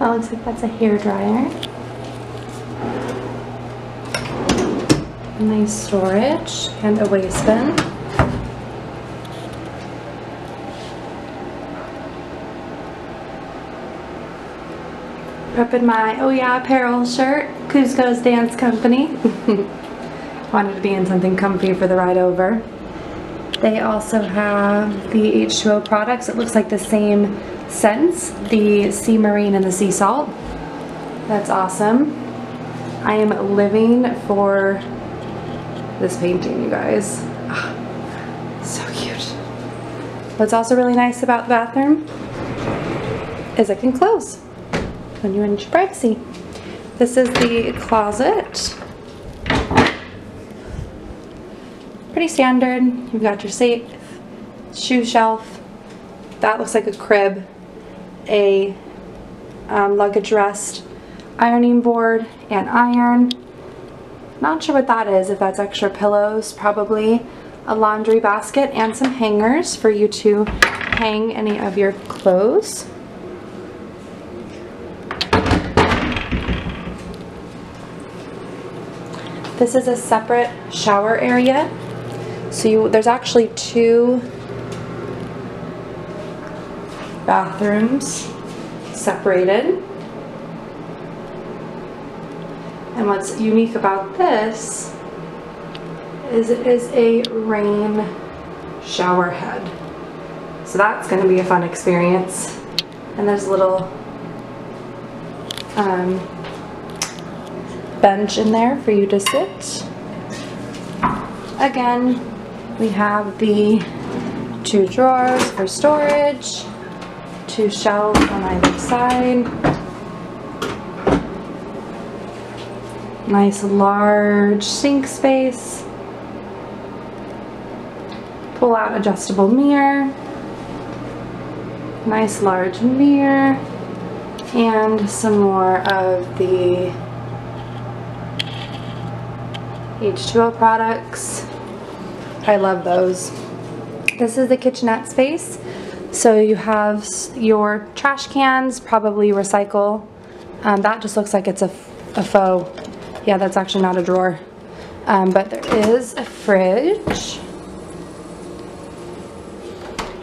That looks like that's a hair dryer. Nice storage and a waste bin. Repping my Oh Yeah Apparel shirt, Cusco's Dance Company. Wanted to be in something comfy for the ride over. They also have the H2O products. It looks like the same scents, the sea marine and the sea salt. That's awesome. I am living for this painting, you guys. Oh, so cute. What's also really nice about the bathroom is it can close when you want your privacy. This is the closet. Pretty standard. You've got your safe, shoe shelf. That looks like a crib, a luggage rest, ironing board, and iron. Not sure what that is, if that's extra pillows, probably. A laundry basket and some hangers for you to hang any of your clothes. This is a separate shower area. So there's actually 2 bathrooms separated. And what's unique about this is it is a rain shower head. So that's going to be a fun experience. And there's a little bench in there for you to sit. Again, we have the 2 drawers for storage, 2 shelves on either side. Nice large sink space. Pull out adjustable mirror. Nice large mirror. And some more of the H2O products. I love those. This is the Kitchenette Space. So you have your trash cans, probably recycle. That just looks like it's a faux. Yeah, that's actually not a drawer. But there is a fridge.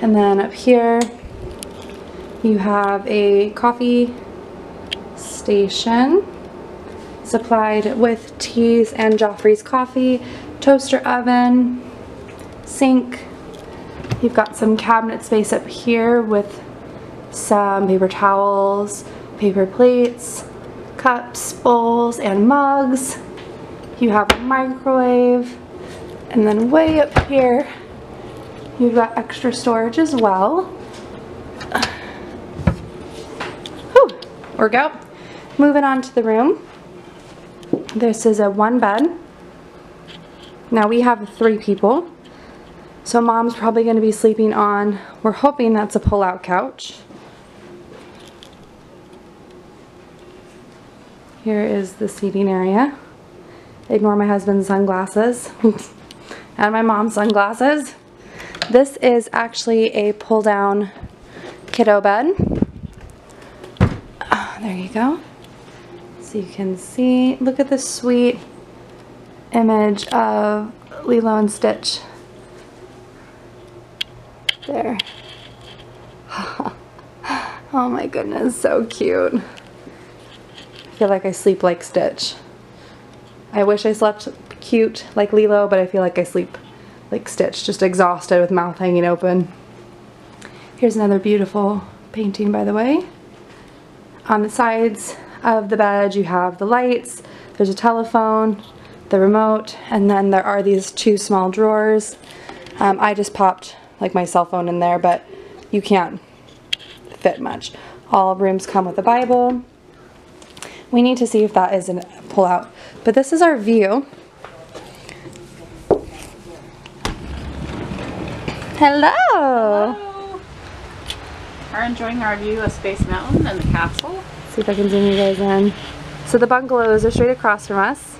And then up here, you have a coffee station supplied with teas and Joffrey's coffee, toaster oven, sink. You've got some cabinet space up here with some paper towels, paper plates, cups, bowls, and mugs. You have a microwave, and then way up here you've got extra storage as well. Whew, work out. Moving on to the room. This is a 1 bed. Now we have 3 people, so mom's probably going to be sleeping on, we're hoping that's a pull-out couch. Here is the seating area. Ignore my husband's sunglasses and my mom's sunglasses. This is actually a pull-down kiddo bed. Oh, there you go. So you can see, look at this sweet image of Lilo and Stitch. There. Oh my goodness, so cute. I feel like I sleep like Stitch. I wish I slept cute like Lilo, but I feel like I sleep like Stitch, just exhausted with mouth hanging open. Here's another beautiful painting, by the way. On the sides of the bed you have the lights, there's a telephone, the remote, and then there are these 2 small drawers. I just popped like my cell phone in there, but you can't fit much. All rooms come with a Bible. We need to see if that is a pull-out, but this is our view. Hello! Hello! We're enjoying our view of Space Mountain and the castle. See if I can zoom you guys in. So the bungalows are straight across from us,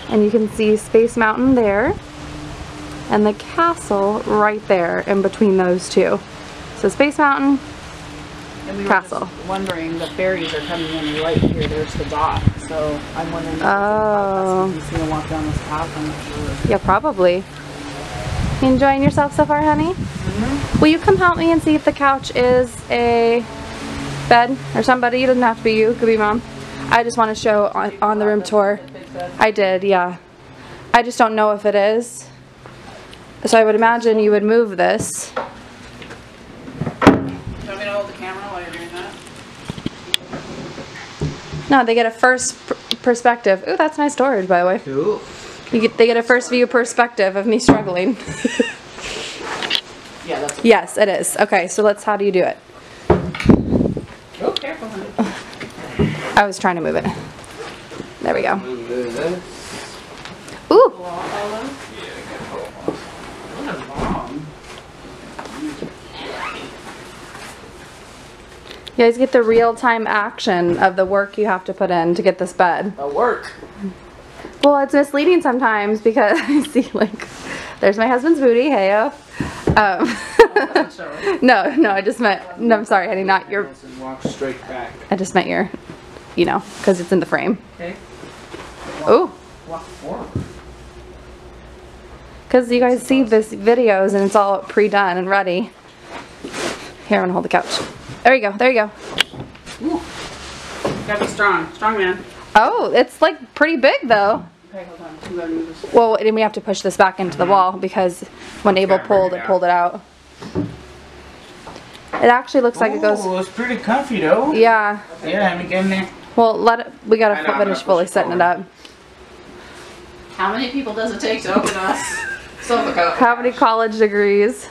and you can see Space Mountain there, and the castle right there in between those 2. So Space Mountain, And we were castle. just wondering, the ferries are coming in right here. There's the dock. So I'm wondering if Oh. he's going to walk down this path. I'm not sure. Yeah, probably. You enjoying yourself so far, honey? Will you come help me and see if the couch is a bed or somebody? It doesn't have to be you. It could be mom. I just want to show on the room tour. I did, yeah. I just don't know if it is. So I would imagine you would move this. Do you want me to hold the camera while you're doing that? No, they get a first perspective. Ooh, that's nice storage, by the way. Cool. They get a first view perspective of me struggling. Yeah, that's Yes, it is. Okay, so how do you do it? Oh, careful, honey. I was trying to move it. There we go. Move this. Ooh, you guys get the real-time action of the work you have to put in to get this bed. A work. Well, it's misleading sometimes because I see, like, there's my husband's booty, heyo. No, I just meant, no, I'm sorry, honey, not your, And walk straight back. I just meant your, you know, because it's in the frame. Okay. Ooh, Walk forward. because you guys see this videos and it's all pre-done and ready. Here, I'm gonna hold the couch. There you go, there you go. Ooh. Gotta be strong. Strong man. Oh, it's like pretty big though. Okay, hold on. I'm gonna move this. Well, and we have to push this back into the wall because when Abel Gotta bring pulled it it, pulled it out. It actually looks like it goes, Ooh, it's pretty comfy though. yeah. Yeah, let me get in there. Well, we I gotta know, I'm finish gonna fully push it setting it forward. up. How many people does it take to open us? Sofa cup. How many college degrees?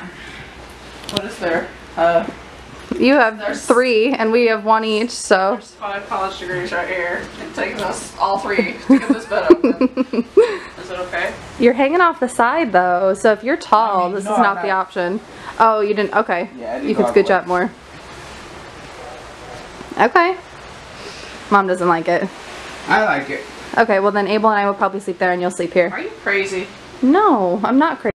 What is there? You have There's- 3 and we have 1 each, so. There's 5 college degrees right here. It takes us all 3 to get this bed open. Is it okay? You're hanging off the side though, so if you're tall, I mean, this no, is I'm not the not. option. Oh, you didn't, okay. Yeah, I didn't You go can all the scooch way. up more. Okay. Mom doesn't like it. I like it. Okay, well then Abel and I will probably sleep there and you'll sleep here. Are you crazy? No, I'm not crazy.